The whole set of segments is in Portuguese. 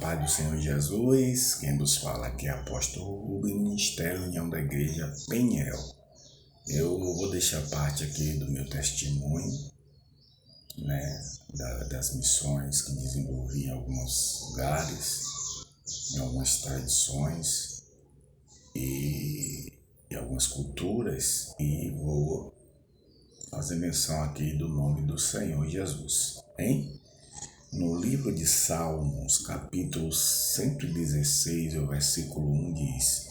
paz do Senhor Jesus, quem vos fala aqui é Apóstolo Rubem, Ministério União da Igreja Peniel. Eu vou deixar parte aqui do meu testemunho, das missões que desenvolvi em alguns lugares, em algumas tradições e algumas culturas, e vou fazer menção aqui do nome do Senhor Jesus, hein? No livro de Salmos, capítulo 116, o versículo 1 diz: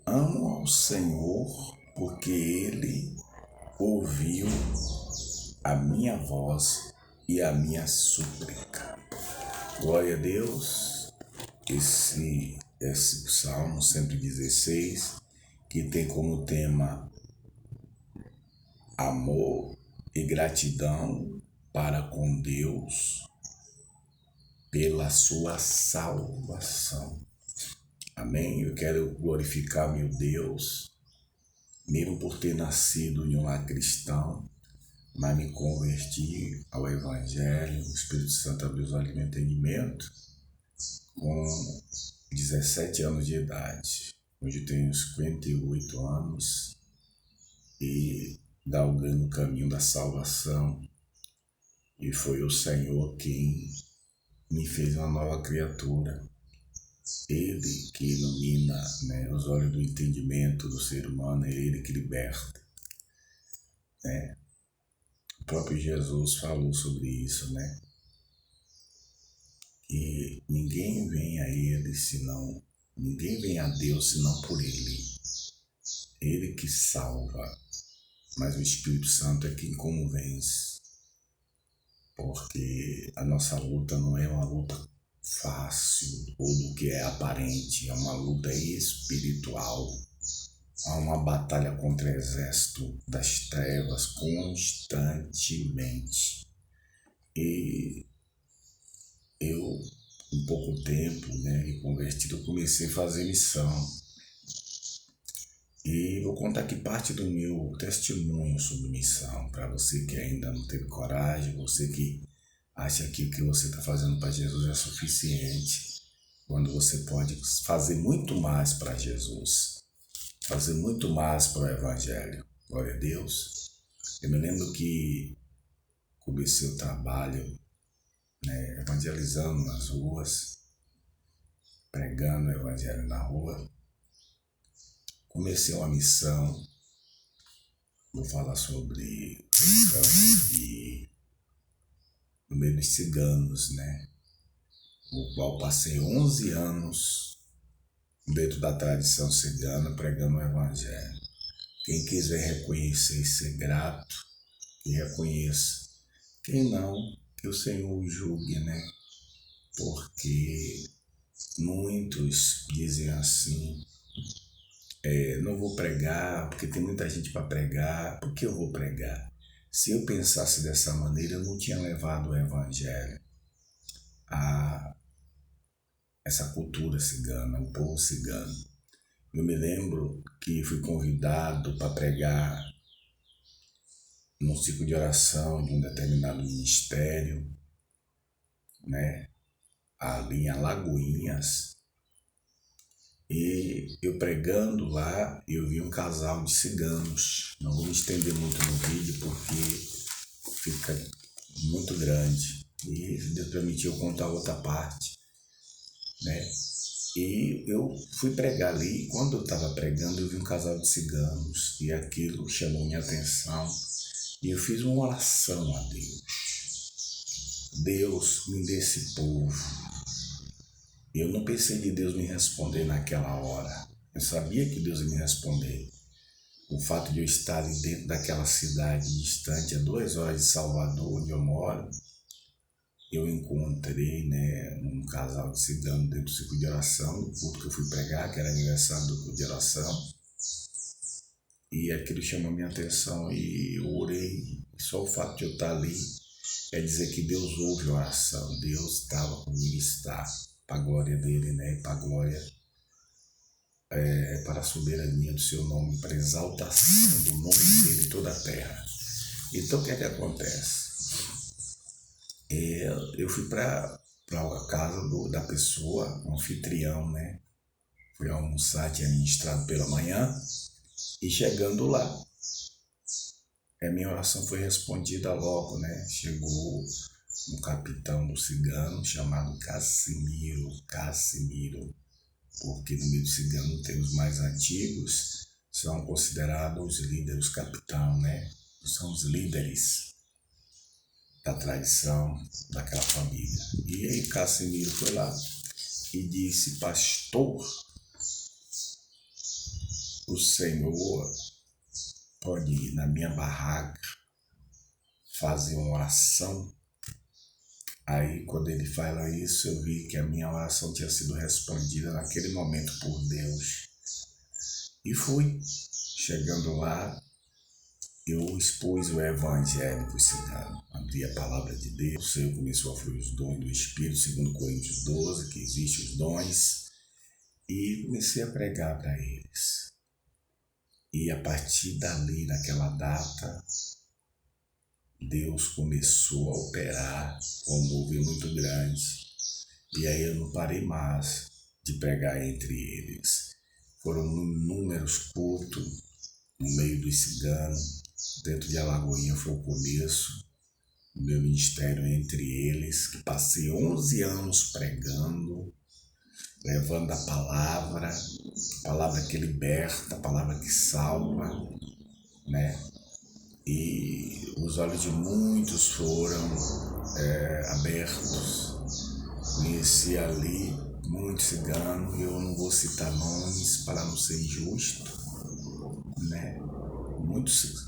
Amo ao Senhor porque Ele ouviu a minha voz e a minha súplica. Glória a Deus. Esse Salmo 116, que tem como tema amor e gratidão para com Deus pela sua salvação. Amém? Eu quero glorificar meu Deus, mesmo por ter nascido em um lar cristão, mas me converti ao Evangelho. O Espírito Santo abriu os olhos do meu entendimento com 17 anos de idade. Hoje eu tenho 58 anos e galgando o caminho da salvação. E foi o Senhor quem me fez uma nova criatura. Ele que ilumina os olhos do entendimento do ser humano, é Ele que liberta. O próprio Jesus falou sobre isso, que ninguém vem a Deus senão por Ele. Ele que salva, mas o Espírito Santo é quem convence. Porque a nossa luta não é uma luta fácil ou do que é aparente, é uma luta espiritual. Há uma batalha contra o exército das trevas constantemente. E eu, em pouco tempo, convertido, eu comecei a fazer missão. E vou contar aqui parte do meu testemunho sobre missão, para você que ainda não teve coragem, você que acha que o que você está fazendo para Jesus é suficiente, quando você pode fazer muito mais para Jesus, fazer muito mais para o Evangelho. Glória a Deus. Eu me lembro que comecei o trabalho evangelizando nas ruas, pregando o Evangelho na rua. Comecei uma missão, vou falar sobre o campo no meio dos ciganos, o qual passei 11 anos dentro da tradição cigana pregando o Evangelho. Quem quiser reconhecer e ser grato, que reconheça. Quem não, que o Senhor o julgue, Porque muitos dizem assim: não vou pregar, porque tem muita gente para pregar. Por que eu vou pregar? Se eu pensasse dessa maneira, eu não tinha levado o Evangelho a essa cultura cigana, o povo cigano. Eu me lembro que fui convidado para pregar num ciclo de oração de um determinado ministério, ali em Alagoinhas. E eu pregando lá, eu vi um casal de ciganos. Não vou me estender muito no vídeo porque fica muito grande. E Deus permitiu eu contar outra parte, E eu fui pregar ali, e quando eu estava pregando, eu vi um casal de ciganos. E aquilo chamou minha atenção. E eu fiz uma oração a Deus. Deus, me dê esse povo. Eu não pensei de Deus me responder naquela hora. Eu sabia que Deus ia me responder. O fato de eu estar ali dentro daquela cidade distante, a 2 horas de Salvador, onde eu moro, eu encontrei um casal de ciganos dentro do ciclo de oração, no culto que eu fui pregar, que era aniversário do culto de oração. E aquilo chamou minha atenção e eu orei. Só o fato de eu estar ali é dizer que Deus ouve a oração. Deus estava comigo e está. Para a glória dele, para a glória, para a soberania do seu nome, para a exaltação do nome dele em toda a terra. Então o que é que acontece? Eu fui para para a casa da pessoa, um anfitrião, né? Fui almoçar, tinha ministrado pela manhã, e chegando lá, a minha oração foi respondida logo, né? Chegou um capitão do cigano chamado Cassimiro, porque no meio do cigano tem os mais antigos, são considerados os líderes, os capitão, né? São os líderes da tradição daquela família. E aí Cassimiro foi lá e disse: pastor, o Senhor pode ir na minha barraca fazer uma oração? Aí quando ele fala isso, eu vi que a minha oração tinha sido respondida naquele momento por Deus. E fui. Chegando lá, eu expus o evangelho para o cigano. Abri a palavra de Deus. O Senhor começou a fluir os dons do Espírito, segundo Coríntios 12, que existem os dons. E comecei a pregar para eles. E a partir dali, naquela data, Deus começou a operar com um mover muito grande. E aí eu não parei mais de pregar entre eles. Foram números curtos no meio dos ciganos. Dentro de Alagoinha foi o começo do meu ministério entre eles, que passei 11 anos pregando, levando a palavra que liberta, a palavra que salva, né? E os olhos de muitos foram abertos. Conheci ali muitos ciganos, e eu não vou citar nomes para não ser injusto, né?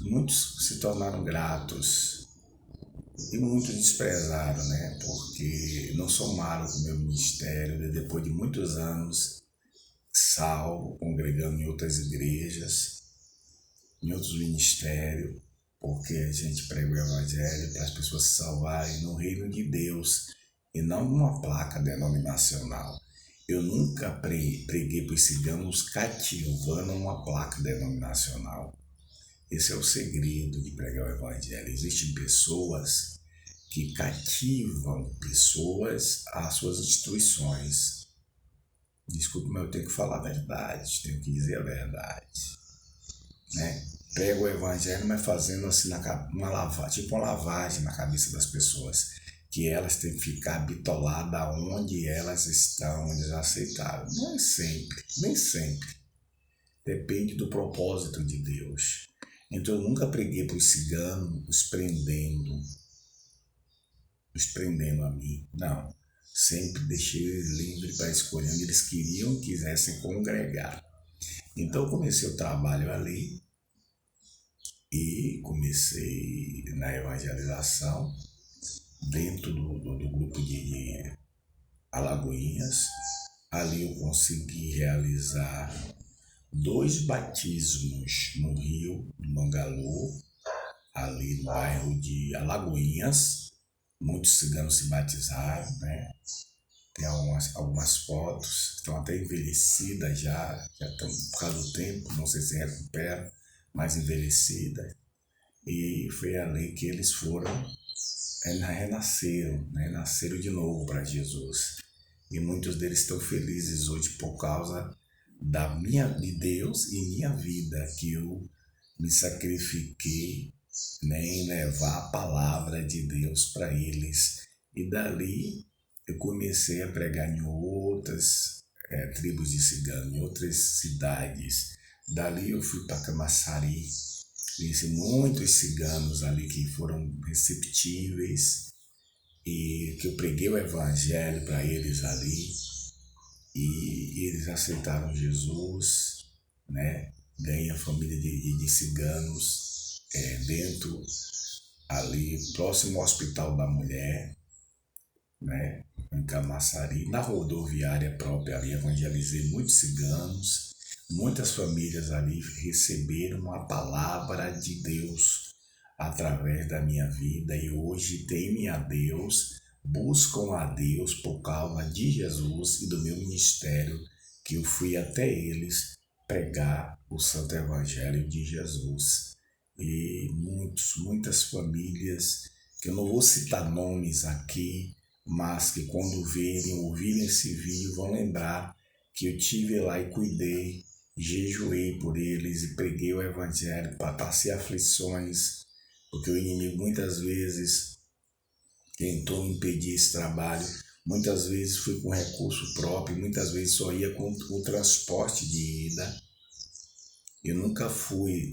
Muitos se tornaram gratos e muitos desprezaram, né? Porque não somaram com o meu ministério, depois de muitos anos salvo, congregando em outras igrejas, em outros ministérios, porque a gente prega o evangelho para as pessoas se salvarem no reino de Deus e não numa placa denominacional. Eu nunca preguei para os ciganos cativando uma placa denominacional. Esse é o segredo de pregar o evangelho. Existem pessoas que cativam pessoas às suas instituições. Desculpe, mas eu tenho que falar a verdade, tenho que dizer a verdade, né? Prego o evangelho, mas fazendo assim uma lavagem na cabeça das pessoas, que elas têm que ficar bitoladas onde elas estão, onde eles aceitaram. Não é sempre, nem sempre. Depende do propósito de Deus. Então eu nunca preguei para os ciganos os prendendo a mim. Não. Sempre deixei eles livres para escolher onde eles quisessem congregar. Então eu comecei o trabalho ali e comecei na evangelização dentro do grupo de Alagoinhas. Ali eu consegui realizar 2 batismos no Rio, no Mangalô, ali no bairro de Alagoinhas. Muitos ciganos se batizaram, né? Tem algumas fotos que estão até envelhecidas já estão por causa do tempo, não sei se recuperam, mas envelhecidas. E foi ali que eles renasceram, né? Nasceram de novo para Jesus. E muitos deles estão felizes hoje por causa de Deus e minha vida, que eu me sacrifiquei, né, em levar a palavra de Deus para eles. E dali eu comecei a pregar em outras tribos de ciganos, em outras cidades. Dali eu fui para Camaçari, conheci muitos ciganos ali que foram receptíveis e que eu preguei o evangelho para eles ali e eles aceitaram Jesus, né? Ganhei a família de ciganos dentro ali, próximo ao Hospital da Mulher, né? Em Camaçari, na rodoviária própria ali, evangelizei muitos ciganos, muitas famílias ali receberam a palavra de Deus através da minha vida e hoje temem a Deus, buscam a Deus por causa de Jesus e do meu ministério, que eu fui até eles pregar o Santo Evangelho de Jesus. E muitas famílias, que eu não vou citar nomes aqui, mas que quando verem, ouvirem esse vídeo, vão lembrar que eu tive lá e cuidei, jejuei por eles e preguei o evangelho, passei aflições, porque o inimigo muitas vezes tentou impedir esse trabalho, muitas vezes fui com recurso próprio, muitas vezes só ia com o transporte de ida. Eu nunca fui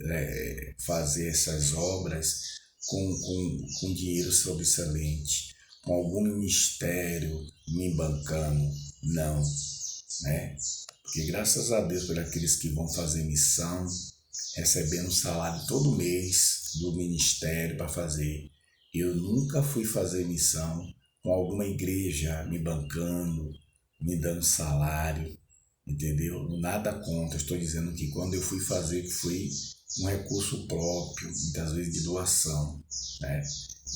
fazer essas obras com dinheiro sobressalente, com algum ministério me bancando, não, né? Porque graças a Deus por aqueles que vão fazer missão, recebendo salário todo mês do ministério para fazer. Eu nunca fui fazer missão com alguma igreja me bancando, me dando salário, entendeu? Nada contra, estou dizendo que quando eu fui fazer, foi um recurso próprio, muitas vezes de doação, né?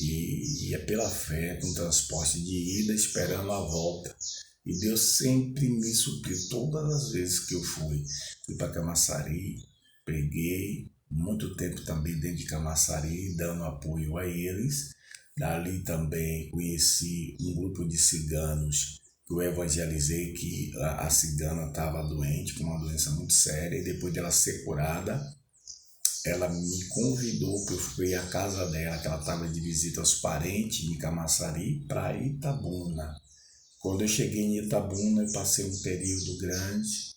E é pela fé, com transporte de ida, esperando a volta. E Deus sempre me supriu todas as vezes que eu fui. Fui para Camaçari, preguei, muito tempo também dentro de Camaçari, dando apoio a eles. Dali também conheci um grupo de ciganos que eu evangelizei, que a cigana estava doente, com uma doença muito séria, e depois dela ser curada, ela me convidou para eu fui à casa dela, que ela estava de visita aos parentes em Camaçari, para Itabuna. Quando eu cheguei em Itabuna, eu passei um período grande,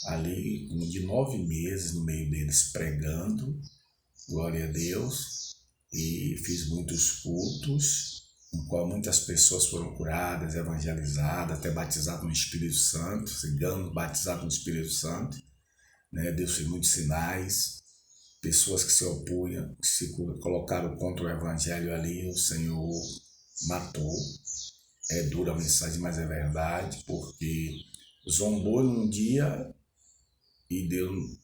ali de 9 meses no meio deles pregando, glória a Deus, e fiz muitos cultos, no qual muitas pessoas foram curadas, evangelizadas, até batizadas no Espírito Santo, ciganos batizados no Espírito Santo, né? Deus fez muitos sinais, pessoas que se opunham, que se colocaram contra o Evangelho ali, o Senhor matou. É dura a mensagem, mas é verdade, porque zombou num dia e Deus,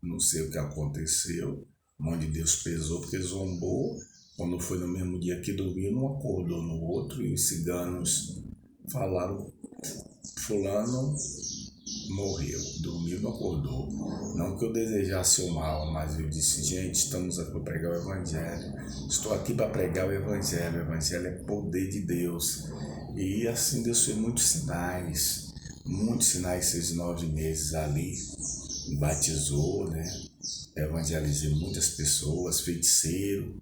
não sei o que aconteceu, onde Deus pesou, porque zombou, quando foi no mesmo dia que dormiu, não acordou no outro, e os ciganos falaram, fulano morreu, dormiu, não acordou. Não que eu desejasse o mal, mas eu disse, gente, estamos aqui para pregar o Evangelho, estou aqui para pregar o Evangelho é poder de Deus. E assim Deus fez muitos sinais esses 9 meses ali, batizou, né? Evangelizei muitas pessoas, feiticeiro,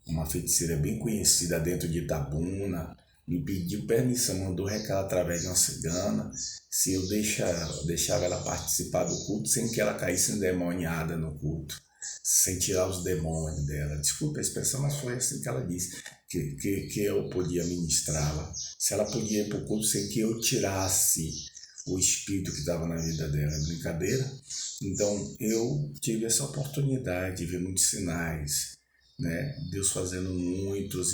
uma feiticeira bem conhecida dentro de Itabuna, me pediu permissão, mandou recado através de uma cigana, se eu deixava ela participar do culto sem que ela caísse endemoniada no culto, sem tirar os demônios dela. Desculpa a expressão, mas foi assim que ela disse, que eu podia ministrá-la. Se ela podia ir para o culto sem que eu tirasse o espírito que estava na vida dela, brincadeira? Então eu tive essa oportunidade de ver muitos sinais, né? Deus fazendo muitas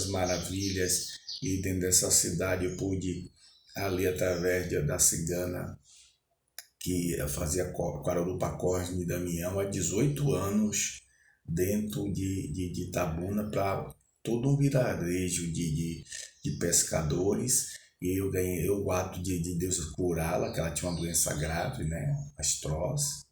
maravilhas, e dentro dessa cidade eu pude, ali através da cigana, que fazia Quarurupa Cosme e Damião há 18 anos, dentro de Itabuna, para todo um vilarejo de pescadores, e eu ganhei o ato de Deus curá-la, que ela tinha uma doença grave, né, astrose,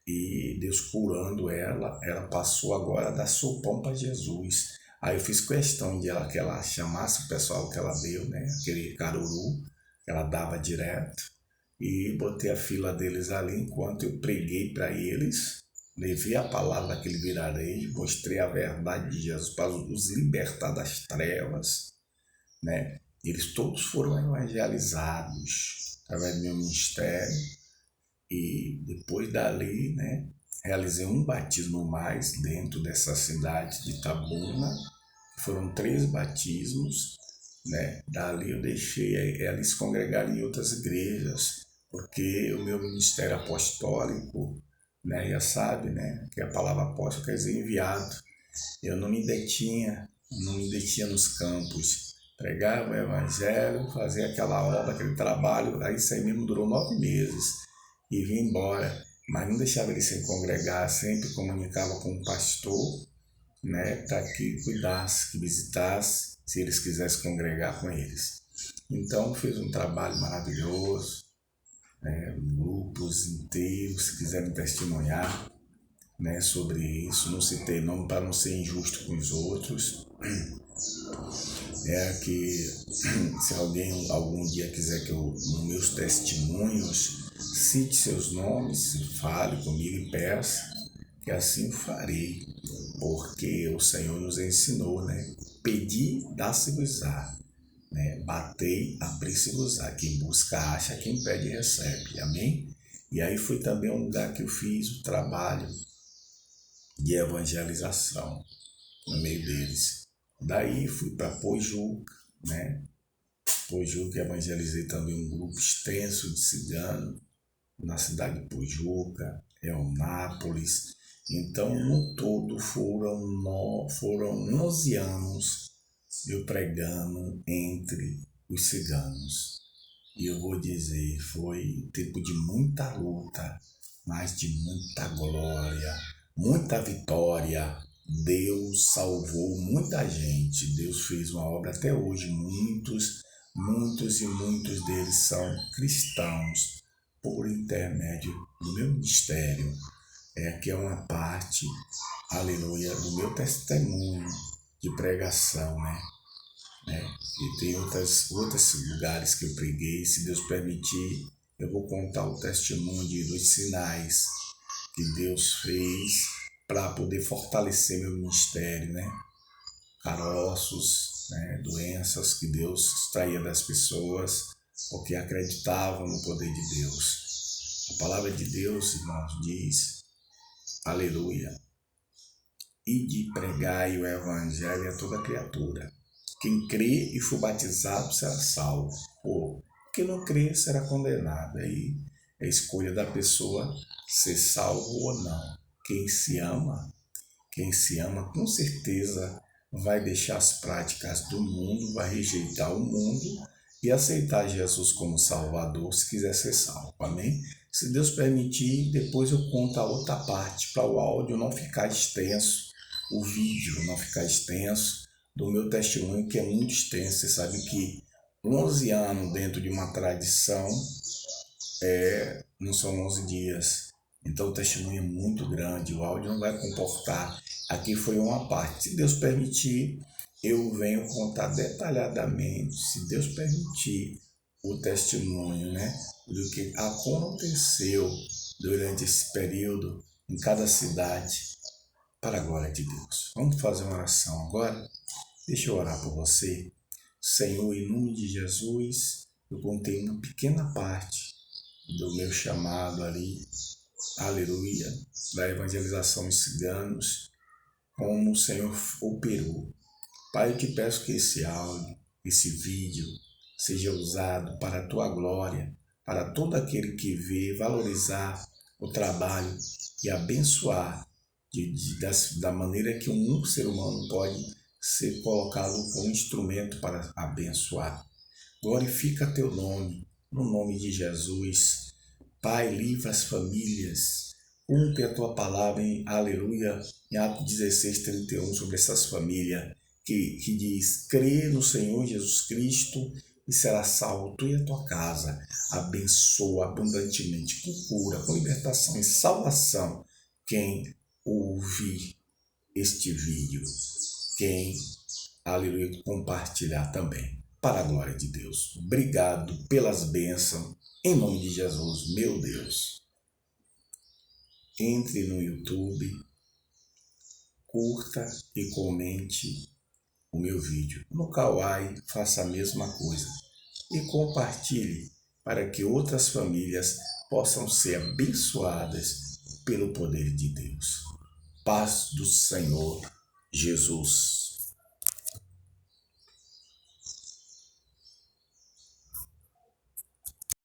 e Deus curando ela passou agora a dar sopão para Jesus. Aí eu fiz questão que ela chamasse o pessoal que ela deu, né, aquele caruru que ela dava direto, e botei a fila deles ali enquanto eu preguei para eles, levei a palavra daquele vilarejo, mostrei a verdade de Jesus para os libertar das trevas, né? Eles todos foram evangelizados através do meu ministério. E depois dali, né, realizei um batismo mais dentro dessa cidade de Itabuna. Foram 3 batismos, né? Dali eu deixei eles congregarem em outras igrejas, porque o meu ministério apostólico, né, já sabe, né, que a palavra apóstolo quer dizer enviado. Eu não me detinha nos campos, pregava o evangelho, fazia aquela obra, aquele trabalho, aí isso aí mesmo durou 9 meses e vim embora, mas não deixava eles se congregar, sempre comunicava com o pastor, né, para que cuidasse, que visitasse, se eles quisessem congregar com eles. Então fez um trabalho maravilhoso, né, grupos inteiros, se quiserem testemunhar, né, sobre isso, não citei nome para não ser injusto com os outros, É que se alguém algum dia quiser que eu, nos meus testemunhos, cite seus nomes, fale comigo e peça, que assim farei, porque o Senhor nos ensinou, né? Pedi, dá-se-vos-á, né? Batei, abri-se-vos-á. Quem busca, acha, quem pede, recebe. Amém? E aí foi também um lugar que eu fiz o trabalho de evangelização no meio deles. Daí fui para Pojuca, né? Pojuca, evangelizei também um grupo extenso de ciganos na cidade de Pojuca, Eunápolis. Então, no todo, foram 11 anos eu pregando entre os ciganos. E eu vou dizer, foi tempo de muita luta, mas de muita glória, muita vitória. Deus salvou muita gente, Deus fez uma obra até hoje. Muitos deles são cristãos por intermédio do meu ministério. Que é uma parte, aleluia, do meu testemunho de pregação, né? E tem outros lugares que eu preguei. Se Deus permitir, eu vou contar o testemunho dos sinais que Deus fez para poder fortalecer meu ministério, né? Caroços, né? Doenças que Deus extraía das pessoas porque acreditavam no poder de Deus. A palavra de Deus, irmãos, diz, aleluia, e de pregai o evangelho a toda criatura. Quem crê e for batizado será salvo. Quem não crê será condenado. Aí é a escolha da pessoa ser salvo ou não. Quem se ama com certeza vai deixar as práticas do mundo, vai rejeitar o mundo e aceitar Jesus como Salvador se quiser ser salvo. Amém? Se Deus permitir, depois eu conto a outra parte para o áudio não ficar extenso, o vídeo não ficar extenso, do meu testemunho, que é muito extenso. Você sabe que 11 anos dentro de uma tradição não são 11 dias. Então o testemunho é muito grande, o áudio não vai comportar. Aqui foi uma parte. Se Deus permitir, eu venho contar detalhadamente, se Deus permitir, o testemunho, né, do que aconteceu durante esse período em cada cidade, para a glória de Deus. Vamos fazer uma oração agora? Deixa eu orar por você. Senhor, em nome de Jesus, eu contei uma pequena parte do meu chamado ali, aleluia, da evangelização dos ciganos, como o Senhor operou. Pai, eu te peço que esse áudio, esse vídeo, seja usado para a tua glória, para todo aquele que vê, valorizar o trabalho e abençoar da maneira que um ser humano pode ser colocado como instrumento para abençoar. Glorifica teu nome, no nome de Jesus. Pai, livra as famílias. Cumpre a tua palavra em aleluia, em Atos 16:31, sobre essas famílias, que diz, crê no Senhor Jesus Cristo e será salvo tu e a tua casa. Abençoa abundantemente, com cura, com libertação e salvação, quem ouvir este vídeo, quem, aleluia, compartilhar também, para a glória de Deus. Obrigado pelas bênçãos, em nome de Jesus, meu Deus. Entre no YouTube, curta e comente o meu vídeo. No Kawai, faça a mesma coisa e compartilhe para que outras famílias possam ser abençoadas pelo poder de Deus. Paz do Senhor Jesus.